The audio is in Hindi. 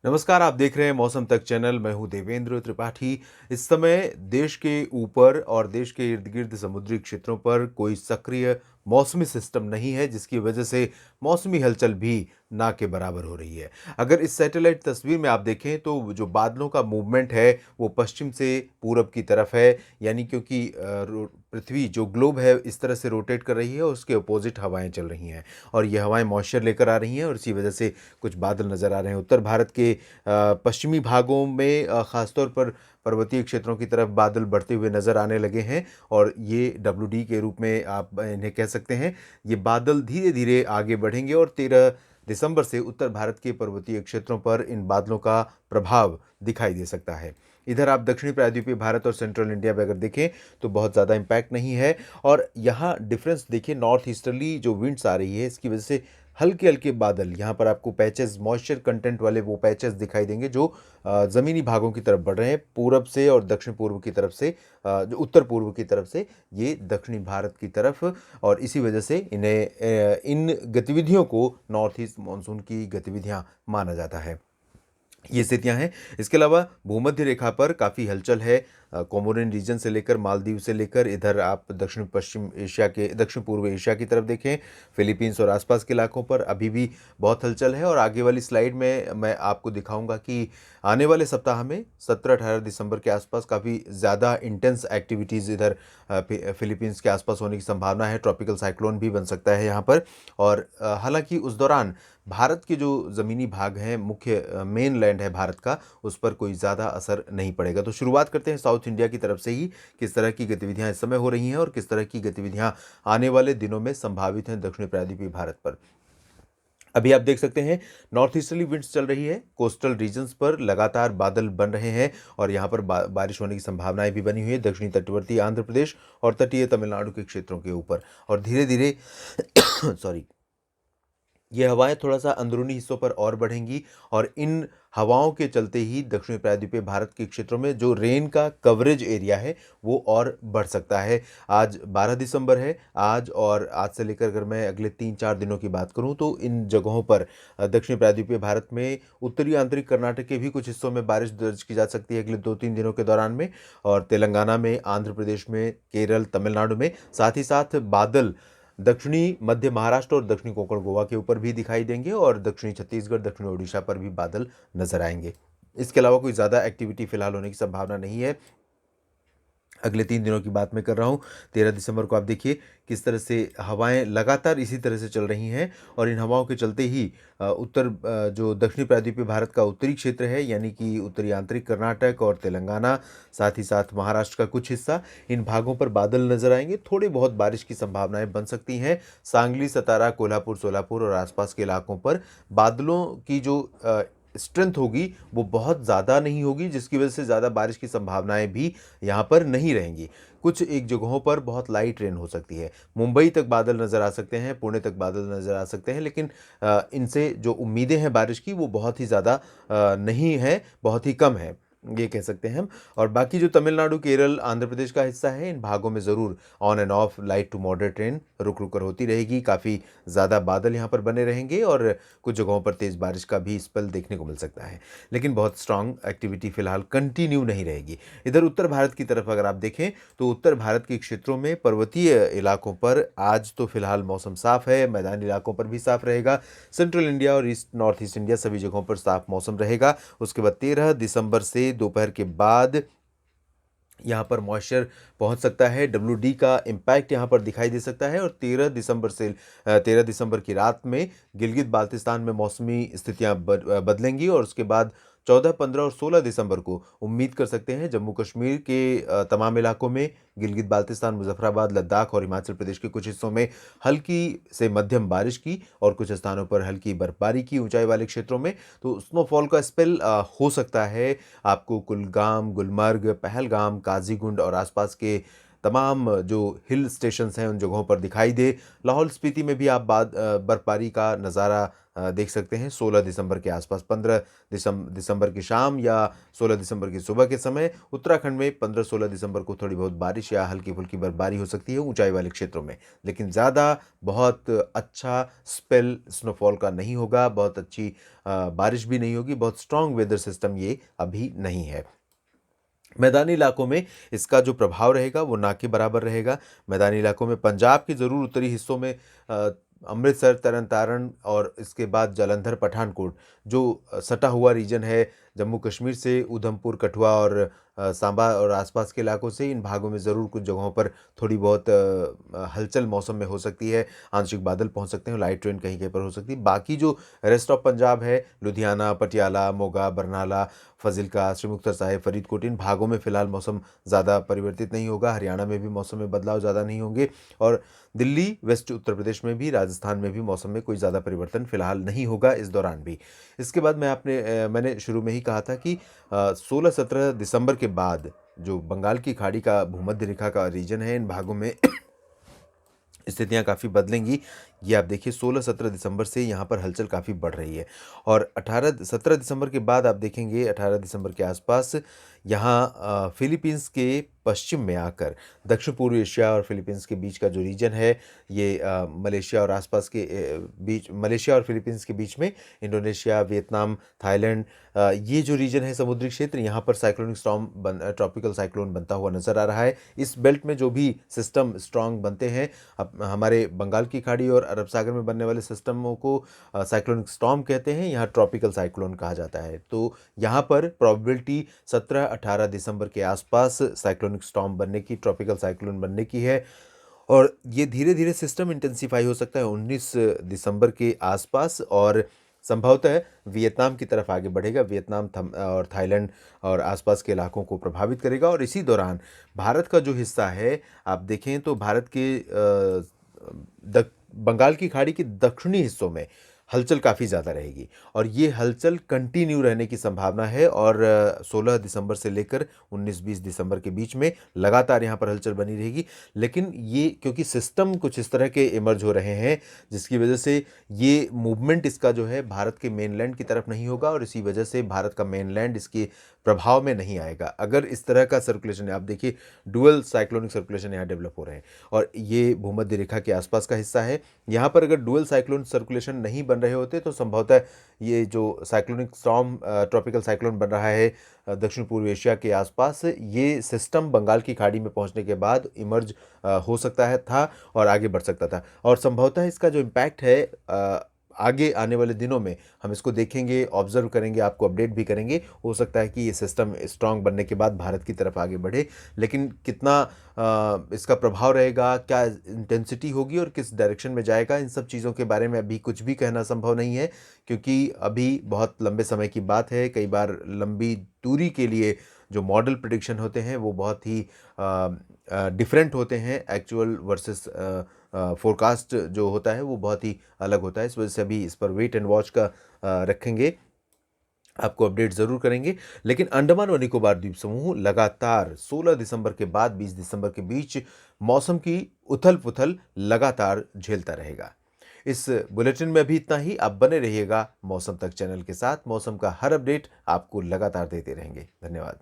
नमस्कार, आप देख रहे हैं मौसम तक चैनल। मैं हूं देवेंद्र त्रिपाठी। इस समय देश के ऊपर और देश के इर्द-गिर्द समुद्री क्षेत्रों पर कोई सक्रिय मौसमी सिस्टम नहीं है, जिसकी वजह से मौसमी हलचल भी ना के बराबर हो रही है। अगर इस सैटेलाइट तस्वीर में आप देखें तो जो बादलों का मूवमेंट है, वो पश्चिम से पूरब की तरफ है, यानी क्योंकि पृथ्वी जो ग्लोब है इस तरह से रोटेट कर रही है और उसके अपोजिट हवाएं चल रही हैं और ये हवाएं मॉइस्चर लेकर आ रही हैं और इसी वजह से कुछ बादल नज़र आ रहे हैं। उत्तर भारत के पश्चिमी भागों में ख़ासतौर पर पर्वतीय क्षेत्रों की तरफ बादल बढ़ते हुए नज़र आने लगे हैं और ये डब्ल्यूडी के रूप में आप इन्हें कह सकते हैं। ये बादल धीरे-धीरे आगे बढ़ेंगे और 13 दिसंबर से उत्तर भारत के पर्वतीय क्षेत्रों पर इन बादलों का प्रभाव दिखाई दे सकता है। इधर आप दक्षिणी प्रायद्वीपीय भारत और सेंट्रल इंडिया में अगर देखें तो बहुत ज़्यादा इम्पैक्ट नहीं है और यहाँ डिफरेंस देखिए, नॉर्थ ईस्टर्ली जो विंड्स आ रही है इसकी वजह से हल्के-हल्के बादल यहाँ पर आपको पैचेज़, मॉइस्चर कंटेंट वाले वो पैचेज़ दिखाई देंगे जो ज़मीनी भागों की तरफ बढ़ रहे हैं, पूरब से और दक्षिण पूर्व की तरफ से, जो उत्तर पूर्व की तरफ से ये दक्षिणी भारत की तरफ, और इसी वजह से इन्हें इन गतिविधियों को नॉर्थ ईस्ट मानसून की गतिविधियाँ माना जाता है। ये स्थितियाँ हैं। इसके अलावा भूमध्य रेखा पर काफ़ी हलचल है। कोमोरिन रीजन से लेकर मालदीव से लेकर इधर आप दक्षिण पूर्व एशिया की तरफ देखें, फिलीपींस और आसपास के इलाकों पर अभी भी बहुत हलचल है और आगे वाली स्लाइड में मैं आपको दिखाऊँगा कि आने वाले सप्ताह में 17-18 दिसंबर के आसपास काफ़ी ज़्यादा इंटेंस एक्टिविटीज़ इधर फिलीपींस के आसपास होने की संभावना है। ट्रॉपिकल साइक्लोन भी बन सकता है यहाँ पर और हालाँकि उस दौरान भारत के जो ज़मीनी भाग हैं, मुख्य मेन लैंड है भारत का, उस पर कोई ज़्यादा असर नहीं पड़ेगा। तो शुरुआत करते हैं साउथ इंडिया की तरफ से ही, किस तरह की गतिविधियाँ इस समय हो रही हैं और किस तरह की गतिविधियाँ आने वाले दिनों में संभावित हैं दक्षिणी प्रायद्वीपीय भारत पर। अभी आप देख सकते हैं नॉर्थ ईस्टर्ली विंड्स चल रही है, कोस्टल रीजन्स पर लगातार बादल बन रहे हैं और यहाँ पर बारिश होने की संभावनाएं भी बनी हुई है दक्षिणी तटवर्ती आंध्र प्रदेश और तटीय तमिलनाडु के क्षेत्रों के ऊपर। और धीरे-धीरे सॉरी, ये हवाएं थोड़ा-सा अंदरूनी हिस्सों पर और बढ़ेंगी और इन हवाओं के चलते ही दक्षिणी प्रायद्वीपीय भारत के क्षेत्रों में जो रेन का कवरेज एरिया है, वो और बढ़ सकता है। आज 12 दिसंबर है, आज और आज से लेकर अगर मैं अगले 3-4 दिनों की बात करूँ तो इन जगहों पर दक्षिणी प्रायद्वीपीय भारत में उत्तरी आंतरिक कर्नाटक के भी कुछ हिस्सों में बारिश दर्ज की जा सकती है अगले 2-3 दिनों के दौरान में, और तेलंगाना में, आंध्र प्रदेश में, केरल, तमिलनाडु में, साथ ही साथ बादल दक्षिणी मध्य महाराष्ट्र और दक्षिणी कोंकण गोवा के ऊपर भी दिखाई देंगे और दक्षिणी छत्तीसगढ़, दक्षिणी ओडिशा पर भी बादल नजर आएंगे। इसके अलावा कोई ज़्यादा एक्टिविटी फिलहाल होने की संभावना नहीं है। अगले 3 दिनों की बात मैं कर रहा हूँ। 13 दिसंबर को आप देखिए किस तरह से हवाएँ लगातार इसी तरह से चल रही हैं और इन हवाओं के चलते ही जो दक्षिणी प्रायद्वीपीय भारत का उत्तरी क्षेत्र है, यानी कि उत्तरी आंतरिक कर्नाटक और तेलंगाना, साथ ही साथ महाराष्ट्र का कुछ हिस्सा, इन भागों पर बादल नज़र आएँगे। थोड़ी बहुत बारिश की संभावनाएँ बन सकती हैं। सांगली, सतारा, कोल्हापुर, सोलापुर और आसपास के इलाकों पर बादलों की जो स्ट्रेंथ होगी वो बहुत ज़्यादा नहीं होगी, जिसकी वजह से ज़्यादा बारिश की संभावनाएँ भी यहाँ पर नहीं रहेंगी। कुछ एक जगहों पर बहुत लाइट रेन हो सकती है। मुंबई तक बादल नज़र आ सकते हैं, पुणे तक बादल नज़र आ सकते हैं, लेकिन इनसे जो उम्मीदें हैं बारिश की वो बहुत ही ज़्यादा नहीं है, बहुत ही कम है, ये कह सकते हैं हम। और बाकी जो तमिलनाडु, केरल, आंध्र प्रदेश का हिस्सा है, इन भागों में ज़रूर on and off light to moderate rain रुक-रुक कर होती रहेगी। काफ़ी ज़्यादा बादल यहाँ पर बने रहेंगे और कुछ जगहों पर तेज़ बारिश का भी स्पेल देखने को मिल सकता है। लेकिन बहुत स्ट्रॉन्ग एक्टिविटी फ़िलहाल कंटिन्यू नहीं रहेगी। इधर उत्तर भारत की तरफ अगर आप देखें तो उत्तर भारत के क्षेत्रों में पर्वतीय इलाकों पर आज तो फ़िलहाल मौसम साफ़ है, मैदानी इलाकों पर भी साफ़ रहेगा। सेंट्रल इंडिया और नॉर्थ ईस्ट इंडिया सभी जगहों पर साफ़ मौसम रहेगा। उसके बाद 13 दिसंबर से दोपहर के बाद यहाँ पर मॉइस्चर पहुँच सकता है, डब्ल्यूडी का इम्पैक्ट यहाँ पर दिखाई दे सकता है और 13 दिसंबर की रात में गिलगित-बाल्तिस्तान में मौसमी स्थितियाँ बदलेंगी और उसके बाद 14, 15 और 16 दिसंबर को उम्मीद कर सकते हैं जम्मू कश्मीर के तमाम इलाकों में, गिलगित-बाल्तिस्तान, मुज़फ़्फ़राबाद, लद्दाख और हिमाचल प्रदेश के कुछ हिस्सों में हल्की से मध्यम बारिश की और कुछ स्थानों पर हल्की बर्फबारी की ऊँचाई वाले क्षेत्रों में। तो स्नोफॉल का स्पेल हो सकता है आपको कुलगाम, गुलमर्ग, पहलगाम, काज़ीगुंड और आसपास के तमाम जो हिल स्टेशंस हैं उन जगहों पर दिखाई दे। लाहौल स्पीति में भी आप बर्फबारी का नज़ारा देख सकते हैं 16 दिसंबर के आसपास। 15 दिसंबर की शाम या 16 दिसंबर की सुबह के समय उत्तराखंड में 15-16 दिसंबर को थोड़ी बहुत बारिश या हल्की-फुल्की बर्फबारी हो सकती है ऊंचाई वाले क्षेत्रों में। लेकिन ज़्यादा बहुत अच्छा स्पेल स्नोफॉल का नहीं होगा, बहुत अच्छी बारिश भी नहीं होगी, बहुत स्ट्रॉन्ग वेदर सिस्टम ये अभी नहीं है। मैदानी इलाकों में इसका जो प्रभाव रहेगा वो ना के बराबर रहेगा। मैदानी इलाकों में पंजाब के ज़रूर उत्तरी हिस्सों में अमृतसर, तरन तारण और इसके बाद जालंधर, पठानकोट जो सटा हुआ रीजन है जम्मू कश्मीर से, उधमपुर, कठुआ और सांबा और आसपास के इलाकों से, इन भागों में ज़रूर कुछ जगहों पर थोड़ी बहुत हलचल मौसम में हो सकती है। आंशिक बादल पहुंच सकते हैं, लाइट रेन कहीं-कहीं पर हो सकती है। बाकी जो रेस्ट ऑफ पंजाब है, लुधियाना, पटियाला, मोगा, बरनाला, फ़ाज़िलका, श्री मुक्तसर साहिब, फ़रीदकोट, इन भागों में फ़िलहाल मौसम ज़्यादा परिवर्तित नहीं होगा। हरियाणा में भी मौसम में बदलाव ज़्यादा नहीं होंगे और दिल्ली, वेस्ट उत्तर प्रदेश में भी, राजस्थान में भी मौसम में कोई ज़्यादा परिवर्तन फ़िलहाल नहीं होगा इस दौरान भी। इसके बाद मैंने शुरू में ही कहा था कि 16-17 दिसंबर के बाद जो बंगाल की खाड़ी का भूमध्य रेखा का रीजन है, इन भागों में स्थितियाँ काफ़ी बदलेंगी। ये आप देखिए 16-17 दिसंबर से यहाँ पर हलचल काफ़ी बढ़ रही है और 17 दिसंबर के बाद आप देखेंगे 18 दिसंबर के आसपास यहाँ फ़िलीपींस के पश्चिम में आकर दक्षिण पूर्व एशिया और फ़िलीपींस के बीच का जो रीजन है ये मलेशिया और आसपास के बीच, मलेशिया और फ़िलीपींस के बीच में इंडोनेशिया, वियतनाम, थाईलैंड, ये जो रीजन है समुद्री क्षेत्र, यहाँ पर साइक्लोनिक स्टॉर्म ट्रॉपिकल साइक्लोन बनता हुआ नज़र आ रहा है। इस बेल्ट में जो भी सिस्टम स्ट्रॉन्ग बनते हैं, अब हमारे बंगाल की खाड़ी और अरब सागर में बनने वाले सिस्टमों को साइक्लोनिक स्टॉर्म कहते हैं, यहाँ ट्रॉपिकल साइक्लोन कहा जाता है। तो यहाँ पर प्रोबेबिलिटी 17-18 दिसंबर के आसपास साइक्लोनिक स्टॉर्म बनने की, ट्रॉपिकल साइक्लोन बनने की है और ये धीरे-धीरे सिस्टम इंटेंसिफाई हो सकता है 19 दिसंबर के आसपास और संभवतः वियतनाम की तरफ आगे बढ़ेगा। वियतनाम और थाईलैंड और आसपास के इलाकों को प्रभावित करेगा और इसी दौरान भारत का जो हिस्सा है, आप देखें तो भारत के बंगाल की खाड़ी के दक्षिणी हिस्सों में हलचल काफ़ी ज़्यादा रहेगी और ये हलचल कंटिन्यू रहने की संभावना है और 16 दिसंबर से लेकर 19-20 दिसंबर के बीच में लगातार यहाँ पर हलचल बनी रहेगी। लेकिन ये क्योंकि सिस्टम कुछ इस तरह के इमर्ज हो रहे हैं जिसकी वजह से ये मूवमेंट इसका जो है भारत के मेनलैंड की तरफ नहीं होगा और इसी वजह से भारत का मेनलैंड इसके प्रभाव में नहीं आएगा। अगर इस तरह का सर्कुलेशन है, आप देखिए डुअल साइक्लोनिक सर्कुलेशन यहाँ डेवलप हो रहे हैं और ये भूमध्य रेखा के आसपास का हिस्सा है। यहाँ पर अगर डुअल साइक्लोन सर्कुलेशन नहीं बन रहे होते तो संभवतः ये जो साइक्लोनिक स्टॉर्म ट्रॉपिकल साइक्लोन बन रहा है दक्षिण पूर्व एशिया के आसपास, ये सिस्टम बंगाल की खाड़ी में पहुंचने के बाद इमर्ज हो सकता है था और आगे बढ़ सकता था और संभवतः इसका जो इम्पैक्ट है आगे आने वाले दिनों में हम इसको देखेंगे, ऑब्जर्व करेंगे, आपको अपडेट भी करेंगे। हो सकता है कि ये सिस्टम स्ट्रांग बनने के बाद भारत की तरफ आगे बढ़े, लेकिन कितना इसका प्रभाव रहेगा, क्या इंटेंसिटी होगी और किस डायरेक्शन में जाएगा, इन सब चीज़ों के बारे में अभी कुछ भी कहना संभव नहीं है क्योंकि अभी बहुत लंबे समय की बात है। कई बार लंबी दूरी के लिए जो मॉडल प्रेडिक्शन होते हैं वो बहुत ही डिफरेंट होते हैं, एक्चुअल वर्सेस फोरकास्ट जो होता है वो बहुत ही अलग होता है। इस वजह से अभी इस पर वेट एंड वॉच का रखेंगे, आपको अपडेट ज़रूर करेंगे। लेकिन अंडमान व निकोबार द्वीप समूह लगातार 16 दिसंबर के बाद 20 दिसंबर के बीच मौसम की उथल-पुथल लगातार झेलता रहेगा। इस बुलेटिन में अभी इतना ही। आप बने रहिएगा मौसम तक चैनल के साथ। मौसम का हर अपडेट आपको लगातार देते रहेंगे। धन्यवाद।